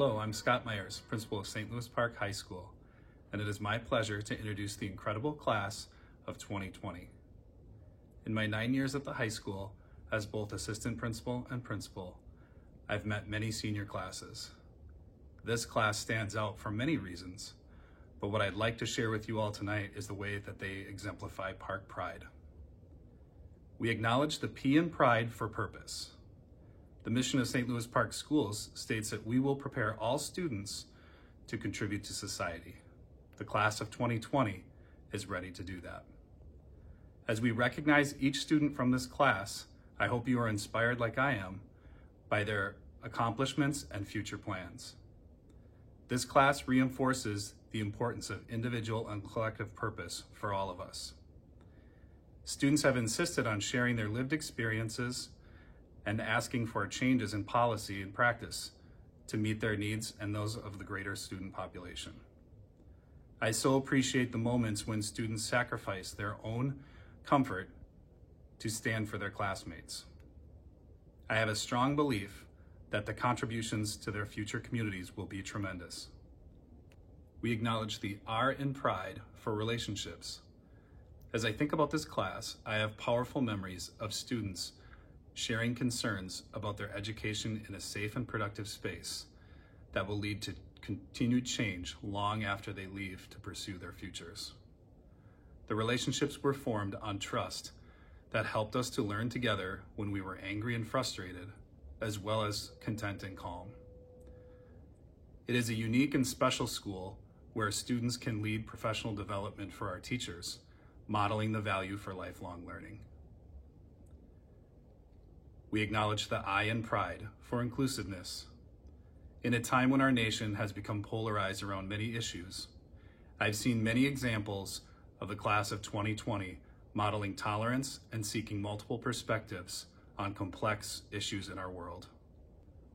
Hello, I'm Scott Myers, principal of St. Louis Park High School, and it is my pleasure to introduce the incredible class of 2020. In my 9 years at the high school, as both assistant principal and principal, I've met many senior classes. This class stands out for many reasons, but what I'd like to share with you all tonight is the way that they exemplify Park Pride. We acknowledge the P in Pride for purpose. The mission of St. Louis Park Schools states that we will prepare all students to contribute to society. The class of 2020 is ready to do that. As we recognize each student from this class, I hope you are inspired like I am by their accomplishments and future plans. This class reinforces the importance of individual and collective purpose for all of us. Students have insisted on sharing their lived experiences and asking for changes in policy and practice to meet their needs and those of the greater student population. I so appreciate the moments when students sacrifice their own comfort to stand for their classmates. I have a strong belief that the contributions to their future communities will be tremendous. We acknowledge the R in Pride for relationships. As I think about this class, I have powerful memories of students sharing concerns about their education in a safe and productive space that will lead to continued change long after they leave to pursue their futures. The relationships were formed on trust that helped us to learn together when we were angry and frustrated, as well as content and calm. It is a unique and special school where students can lead professional development for our teachers, modeling the value for lifelong learning. We acknowledge the I in Pride for inclusiveness. In a time when our nation has become polarized around many issues, I've seen many examples of the class of 2020 modeling tolerance and seeking multiple perspectives on complex issues in our world.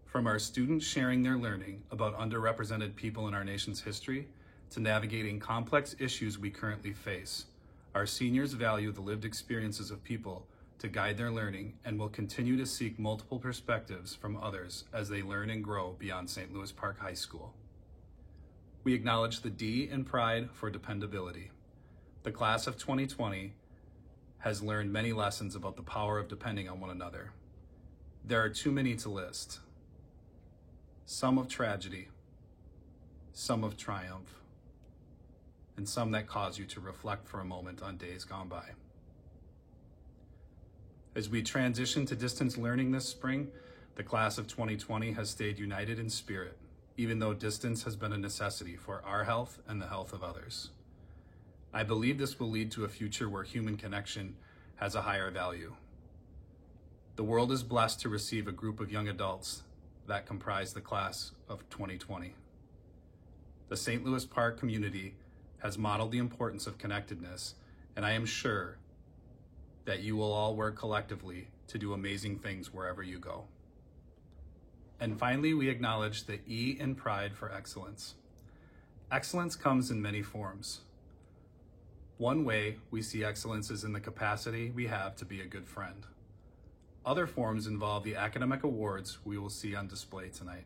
From our students sharing their learning about underrepresented people in our nation's history to navigating complex issues we currently face, our seniors value the lived experiences of people to guide their learning and will continue to seek multiple perspectives from others as they learn and grow beyond St. Louis Park High School. We acknowledge the D in Pride for dependability. The class of 2020 has learned many lessons about the power of depending on one another. There are too many to list. Some of tragedy, some of triumph, and some that cause you to reflect for a moment on days gone by. As we transition to distance learning this spring, the class of 2020 has stayed united in spirit, even though distance has been a necessity for our health and the health of others. I believe this will lead to a future where human connection has a higher value. The world is blessed to receive a group of young adults that comprise the class of 2020. The St. Louis Park community has modeled the importance of connectedness, and I am sure that you will all work collectively to do amazing things wherever you go. And finally, we acknowledge the E in Pride for excellence. Excellence comes in many forms. One way we see excellence is in the capacity we have to be a good friend. Other forms involve the academic awards we will see on display tonight.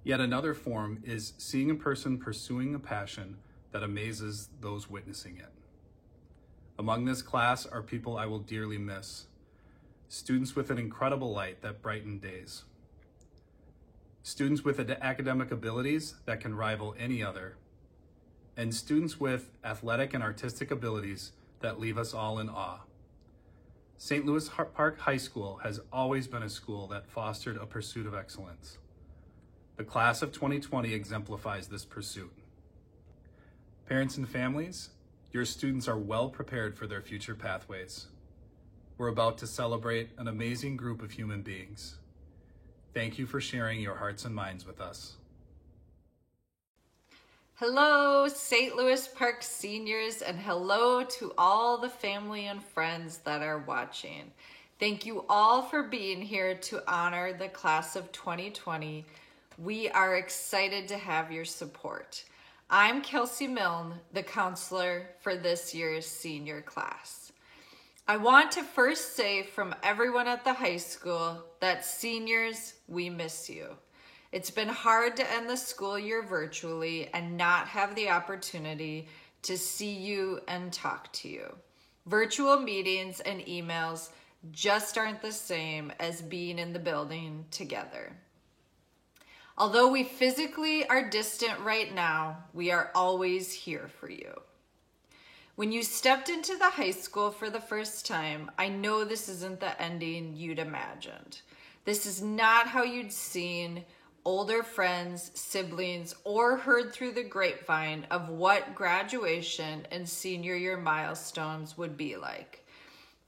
Yet another form is seeing a person pursuing a passion that amazes those witnessing it. Among this class are people I will dearly miss, students with an incredible light that brighten days, students with academic abilities that can rival any other, and students with athletic and artistic abilities that leave us all in awe. St. Louis Park High School has always been a school that fostered a pursuit of excellence. The class of 2020 exemplifies this pursuit. Parents and families, your students are well prepared for their future pathways. We're about to celebrate an amazing group of human beings. Thank you for sharing your hearts and minds with us. Hello, St. Louis Park seniors, and hello to all the family and friends that are watching. Thank you all for being here to honor the class of 2020. We are excited to have your support. I'm Kelsey Milne, the counselor for this year's senior class. I want to first say from everyone at the high school that seniors, we miss you. It's been hard to end the school year virtually and not have the opportunity to see you and talk to you. Virtual meetings and emails just aren't the same as being in the building together. Although we physically are distant right now, we are always here for you. When you stepped into the high school for the first time, I know this isn't the ending you'd imagined. This is not how you'd seen older friends, siblings, or heard through the grapevine of what graduation and senior year milestones would be like.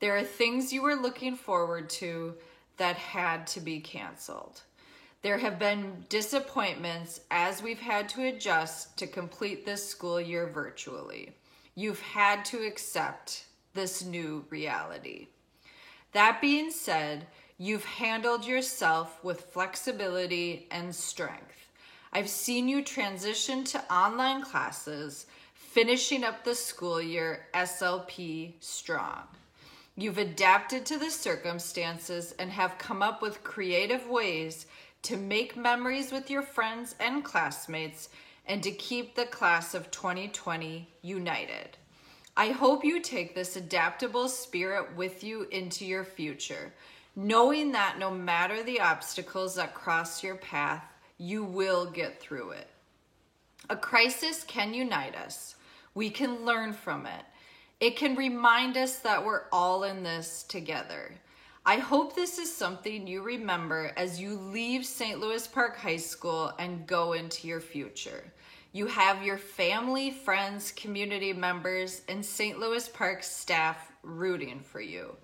There are things you were looking forward to that had to be canceled. There have been disappointments as we've had to adjust to complete this school year virtually. You've had to accept this new reality. That being said, you've handled yourself with flexibility and strength. I've seen you transition to online classes, finishing up the school year SLP strong. You've adapted to the circumstances and have come up with creative ways to make memories with your friends and classmates and to keep the class of 2020 united. I hope you take this adaptable spirit with you into your future, knowing that no matter the obstacles that cross your path, you will get through it. A crisis can unite us. We can learn from it. It can remind us that we're all in this together. I hope this is something you remember as you leave St. Louis Park High School and go into your future. You have your family, friends, community members, and St. Louis Park staff rooting for you.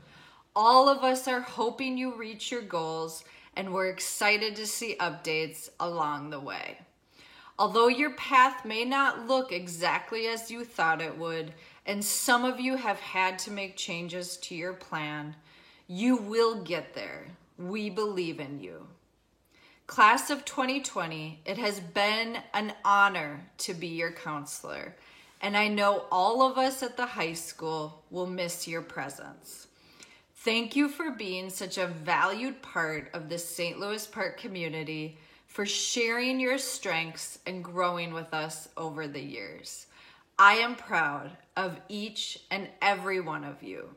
All of us are hoping you reach your goals, and we're excited to see updates along the way. Although your path may not look exactly as you thought it would, and some of you have had to make changes to your plan, you will get there. We believe in you. Class of 2020, it has been an honor to be your counselor, and I know all of us at the high school will miss your presence. Thank you for being such a valued part of the St. Louis Park community, for sharing your strengths and growing with us over the years. I am proud of each and every one of you.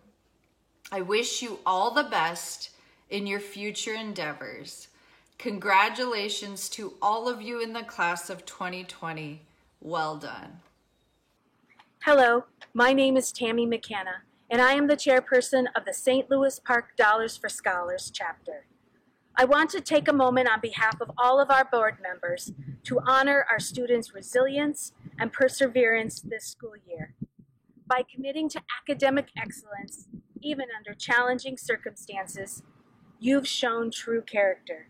I wish you all the best in your future endeavors. Congratulations to all of you in the class of 2020. Well done. Hello, my name is Tammy McKenna, and I am the chairperson of the St. Louis Park Dollars for Scholars chapter. I want to take a moment on behalf of all of our board members to honor our students' resilience and perseverance this school year. By committing to academic excellence, even under challenging circumstances, you've shown true character.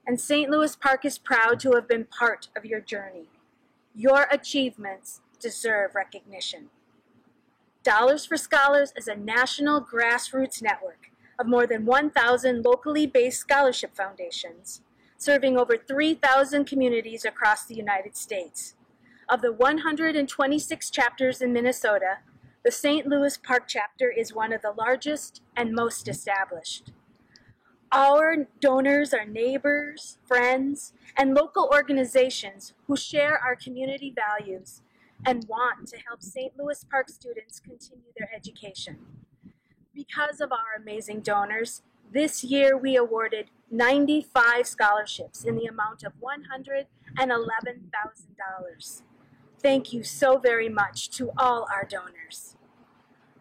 And St. Louis Park is proud to have been part of your journey. Your achievements deserve recognition. Dollars for Scholars is a national grassroots network of more than 1,000 locally based scholarship foundations, serving over 3,000 communities across the United States. Of the 126 chapters in Minnesota, the St. Louis Park chapter is one of the largest and most established. Our donors are neighbors, friends, and local organizations who share our community values and want to help St. Louis Park students continue their education. Because of our amazing donors, this year we awarded 95 scholarships in the amount of $111,000. Thank you so very much to all our donors.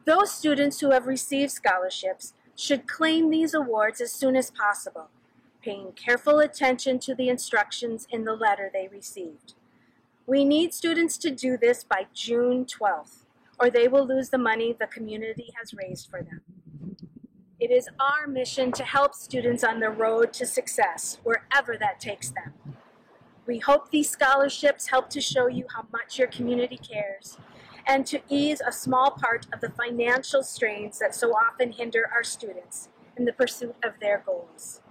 Those students who have received scholarships should claim these awards as soon as possible, paying careful attention to the instructions in the letter they received. We need students to do this by June 12th, or they will lose the money the community has raised for them. It is our mission to help students on the road to success, wherever that takes them. We hope these scholarships help to show you how much your community cares and to ease a small part of the financial strains that so often hinder our students in the pursuit of their goals.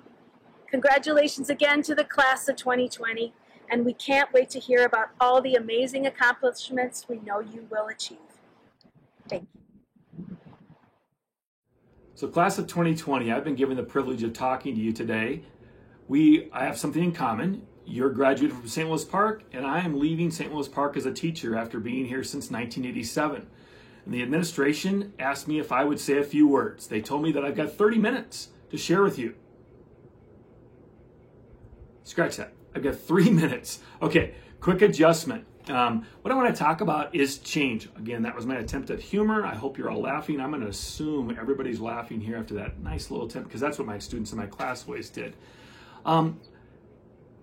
Congratulations again to the class of 2020, and we can't wait to hear about all the amazing accomplishments we know you will achieve. Thank you. So class of 2020, I've been given the privilege of talking to you today. I have something in common. You're a graduate from St. Louis Park, and I am leaving St. Louis Park as a teacher after being here since 1987. And the administration asked me if I would say a few words. They told me that I've got 30 minutes to share with you. Scratch that. I've got 3 minutes. Okay, quick adjustment. What I want to talk about is change. Again, that was my attempt at humor. I hope you're all laughing. I'm going to assume everybody's laughing here after that nice little attempt, because that's what my students in my class always did.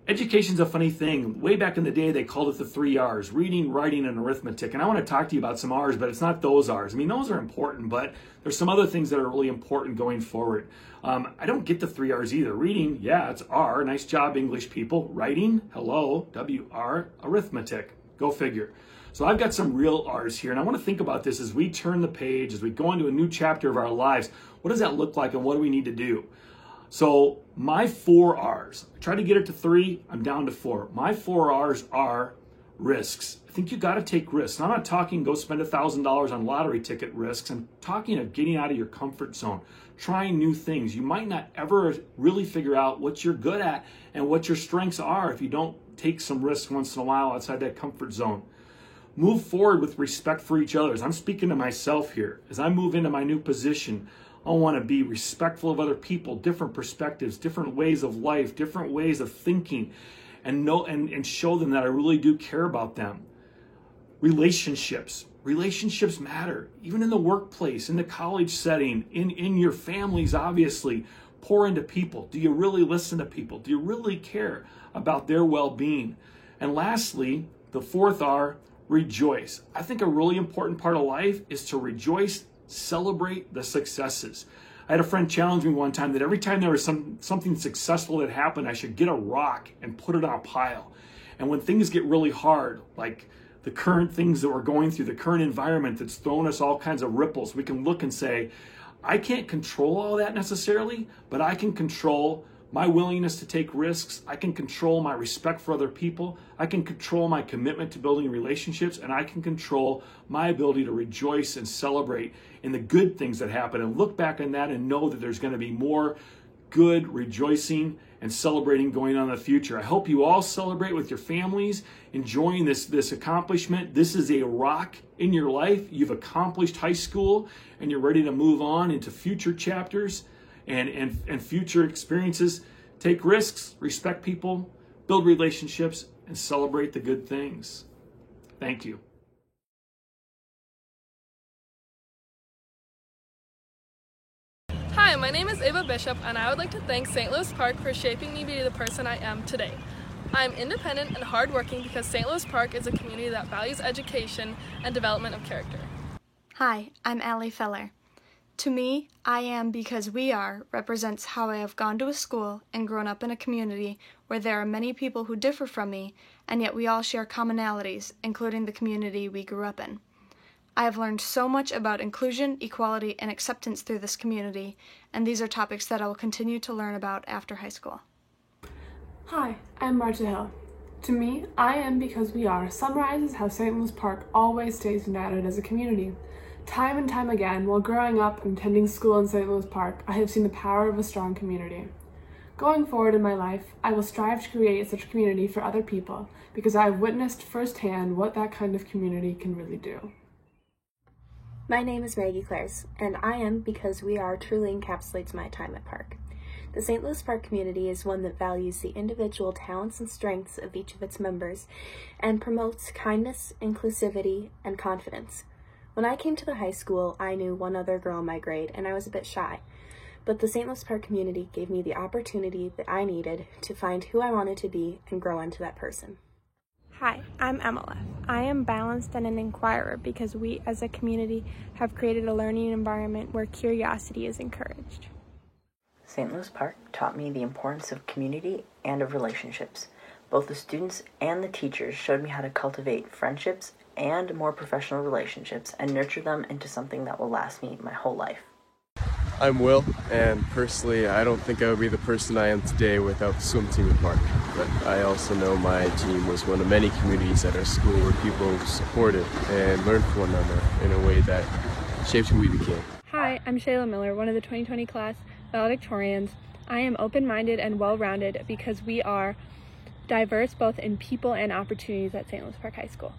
Education's a funny thing. Way back in the day, they called it the 3 R's: reading, writing, and arithmetic. And I want to talk to you about some R's, but it's not those R's. I mean, those are important, but there's some other things that are really important going forward. I don't get the 3 R's either. Reading, yeah, it's R. Nice job, English people. Writing, hello, W-R. Arithmetic, go figure. So I've got some real R's here, and I want to think about this as we turn the page, as we go into a new chapter of our lives. What does that look like, and what do we need to do? So my 4 R's, I tried to get it to 3, I'm down to 4. My 4 R's are risks. I think you got to take risks. And I'm not talking go spend $1,000 on lottery ticket risks. I'm talking of getting out of your comfort zone, trying new things. You might not ever really figure out what you're good at and what your strengths are if you don't take some risks once in a while outside that comfort zone. Move forward with respect for each other. As I'm speaking to myself here, as I move into my new position, I want to be respectful of other people, different perspectives, different ways of life, different ways of thinking, and show them that I really do care about them. Relationships matter, even in the workplace, in the college setting, in your families, obviously. Pour into people. Do you really listen to people? Do you really care about their well-being? And lastly, the 4th R, rejoice. I think a really important part of life is to rejoice, celebrate the successes. I had a friend challenge me one time that every time there was something successful that happened, I should get a rock and put it on a pile. And when things get really hard, like the current things that we're going through, the current environment that's thrown us all kinds of ripples, we can look and say, I can't control all that necessarily, but I can control my willingness to take risks. I can control my respect for other people. I can control my commitment to building relationships, and I can control my ability to rejoice and celebrate in the good things that happen and look back on that and know that there's going to be more good rejoicing and celebrating going on in the future. I hope you all celebrate with your families, enjoying this accomplishment. This is a rock in your life. You've accomplished high school, and you're ready to move on into future chapters and future experiences. Take risks, respect people, build relationships, and celebrate the good things. Thank you. Hi, my name is Ava Bishop, and I would like to thank St. Louis Park for shaping me to be the person I am today. I am independent and hardworking because St. Louis Park is a community that values education and development of character. Hi, I'm Allie Feller. To me, I am because we are represents how I have gone to a school and grown up in a community where there are many people who differ from me, and yet we all share commonalities, including the community we grew up in. I have learned so much about inclusion, equality, and acceptance through this community, and these are topics that I will continue to learn about after high school. Hi, I'm Marta Hill. To me, I am because we are summarizes how St. Louis Park always stays united as a community. Time and time again, while growing up and attending school in St. Louis Park, I have seen the power of a strong community. Going forward in my life, I will strive to create such a community for other people because I have witnessed firsthand what that kind of community can really do. My name is Maggie Clares, and I am because we are truly encapsulates my time at Park. The St. Louis Park community is one that values the individual talents and strengths of each of its members and promotes kindness, inclusivity, and confidence. When I came to the high school, I knew one other girl in my grade, and I was a bit shy. But the St. Louis Park community gave me the opportunity that I needed to find who I wanted to be and grow into that person. Hi, I'm Emma. I am balanced and an inquirer because we as a community have created a learning environment where curiosity is encouraged. St. Louis Park taught me the importance of community and of relationships. Both the students and the teachers showed me how to cultivate friendships and more professional relationships and nurture them into something that will last me my whole life. I'm Will, and personally I don't think I would be the person I am today without the swim team at Park. But I also know my team was one of many communities at our school where people supported and learned from one another in a way that shaped who we became. Hi, I'm Shayla Miller, one of the 2020 class valedictorians. I am open-minded and well-rounded because we are diverse both in people and opportunities at St. Louis Park High School.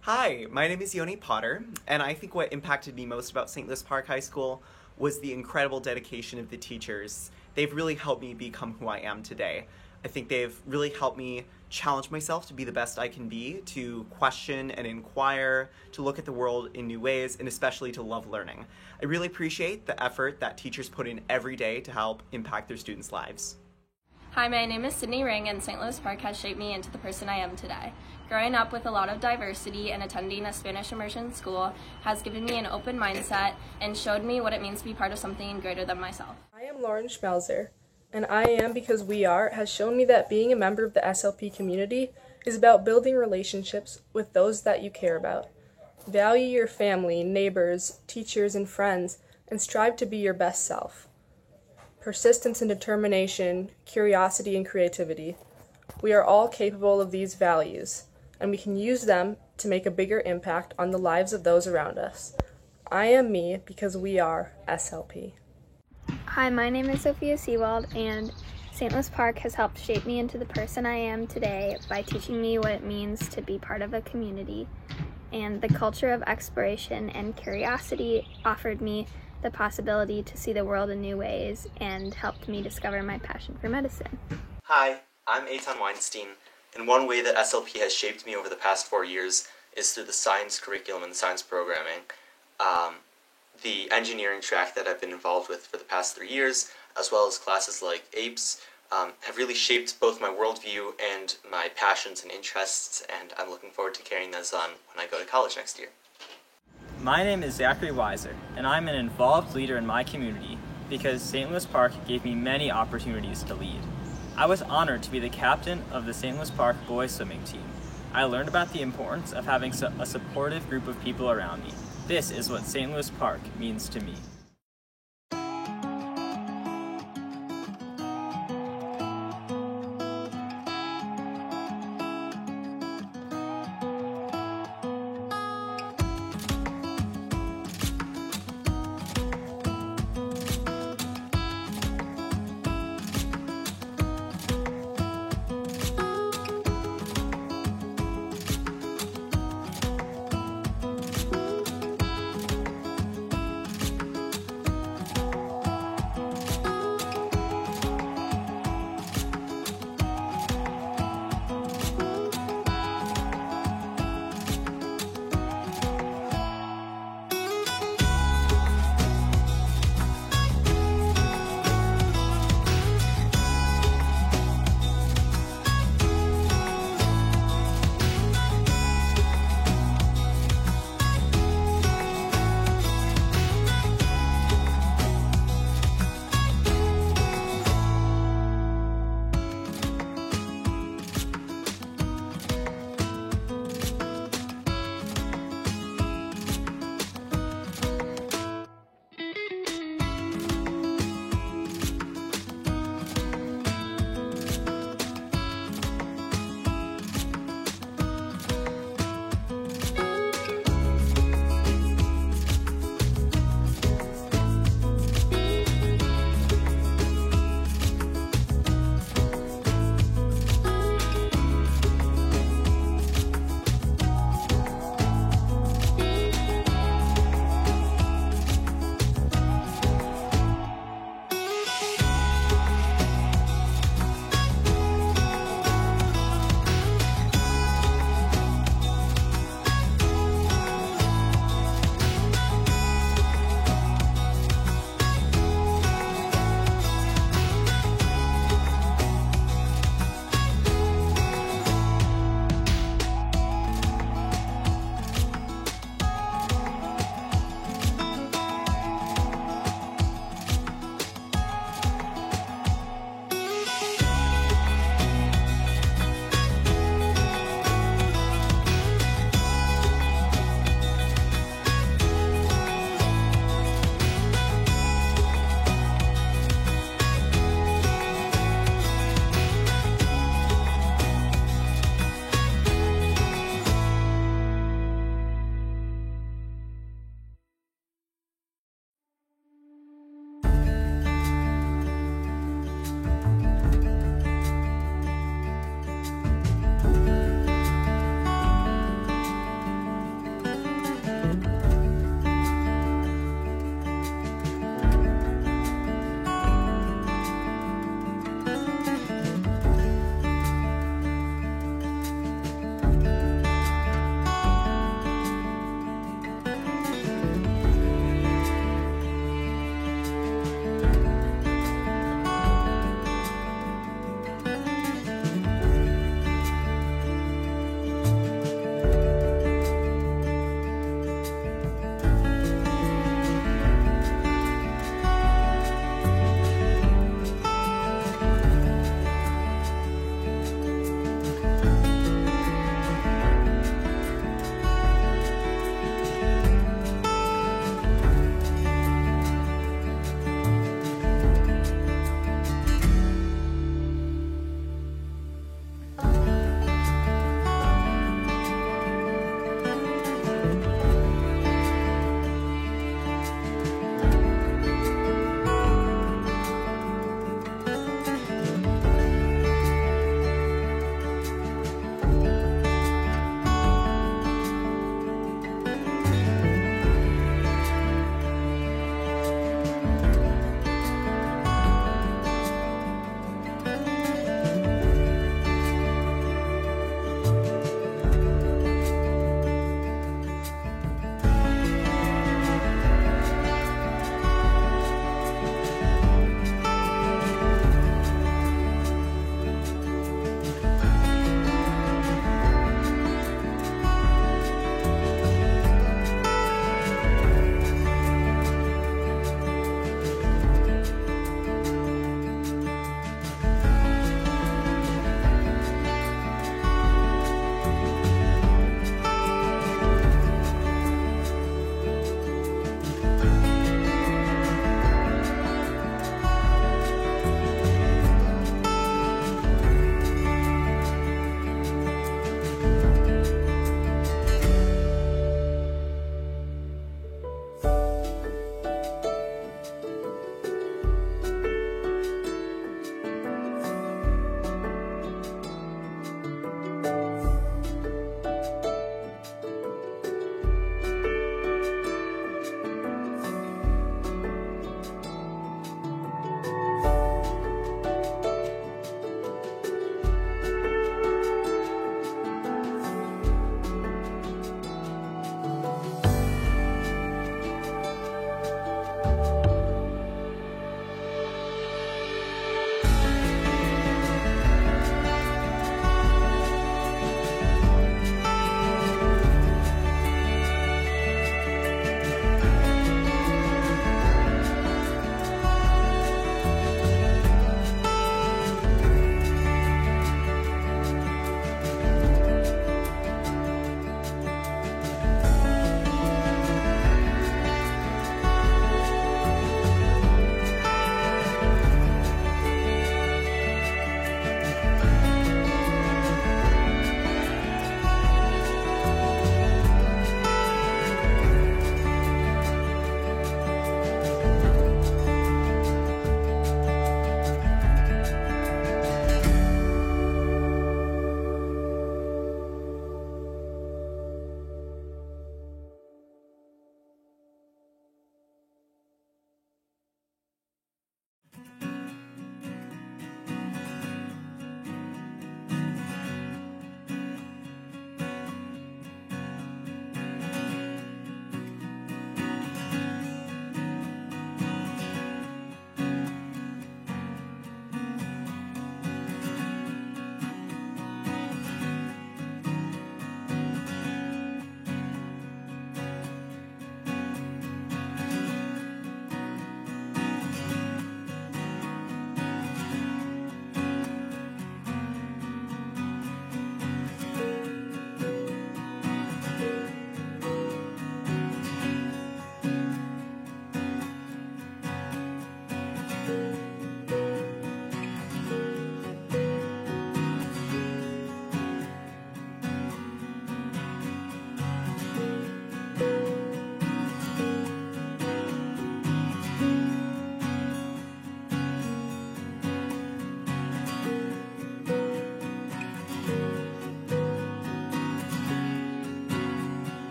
Hi, my name is Yoni Potter, and I think what impacted me most about St. Louis Park High School was the incredible dedication of the teachers. They've really helped me become who I am today. I think they've really helped me challenge myself to be the best I can be, to question and inquire, to look at the world in new ways, and especially to love learning. I really appreciate the effort that teachers put in every day to help impact their students' lives. Hi, my name is Sydney Ring, and St. Louis Park has shaped me into the person I am today. Growing up with a lot of diversity and attending a Spanish immersion school has given me an open mindset and showed me what it means to be part of something greater than myself. I am Lauren Schmelzer, and I Am Because We Are has shown me that being a member of the SLP community is about building relationships with those that you care about. Value your family, neighbors, teachers, and friends, and strive to be your best self. Persistence and determination, curiosity and creativity. We are all capable of these values, and we can use them to make a bigger impact on the lives of those around us. I am me because we are SLP. Hi, my name is Sophia Seawald, and St. Louis Park has helped shape me into the person I am today by teaching me what it means to be part of a community. And the culture of exploration and curiosity offered me the possibility to see the world in new ways and helped me discover my passion for medicine. Hi, I'm Eitan Weinstein, and one way that SLP has shaped me over the past 4 years is through the science curriculum and science programming. The engineering track that I've been involved with for the past 3 years, as well as classes like APES, have really shaped both my worldview and my passions and interests, and I'm looking forward to carrying those on when I go to college next year. My name is Zachary Weiser, and I'm an involved leader in my community because St. Louis Park gave me many opportunities to lead. I was honored to be the captain of the St. Louis Park boys swimming team. I learned about the importance of having a supportive group of people around me. This is what St. Louis Park means to me.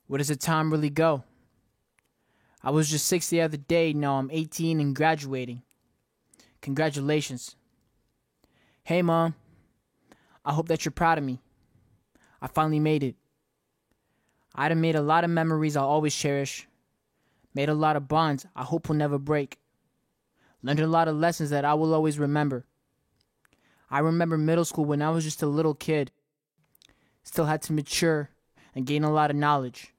Where does the time really go? I was just 6 the other day, now I'm 18 and graduating. Congratulations. Hey Mom, I hope that you're proud of me. I finally made it. I'd have made a lot of memories I'll always cherish. Made a lot of bonds I hope will never break. Learned a lot of lessons that I will always remember. I remember middle school when I was just a little kid. Still had to mature and gain a lot of knowledge.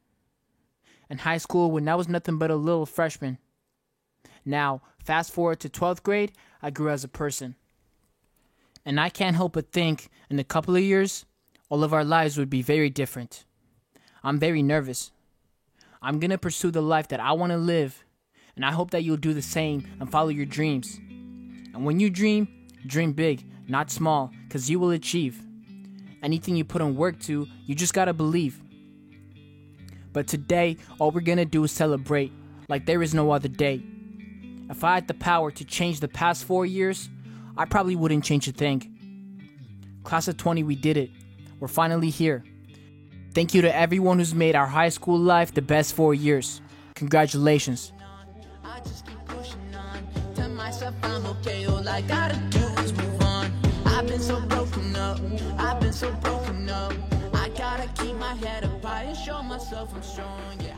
And high school when I was nothing but a little freshman. Now, fast forward to 12th grade, I grew as a person. And I can't help but think, in a couple of years, all of our lives would be very different. I'm very nervous. I'm going to pursue the life that I want to live, and I hope that you'll do the same and follow your dreams. And when you dream big, not small, because you will achieve. Anything you put in work to, you just got to believe. But today, all we're going to do is celebrate, like there is no other day. If I had the power to change the past 4 years, I probably wouldn't change a thing. Class of 20, we did it. We're finally here. Thank you to everyone who's made our high school life the best 4 years. Congratulations. I just keep pushing on. Tell myself I'm okay. All I gotta do is move on. I've been so broken up. I gotta keep my head up high and show myself I'm strong. Yeah.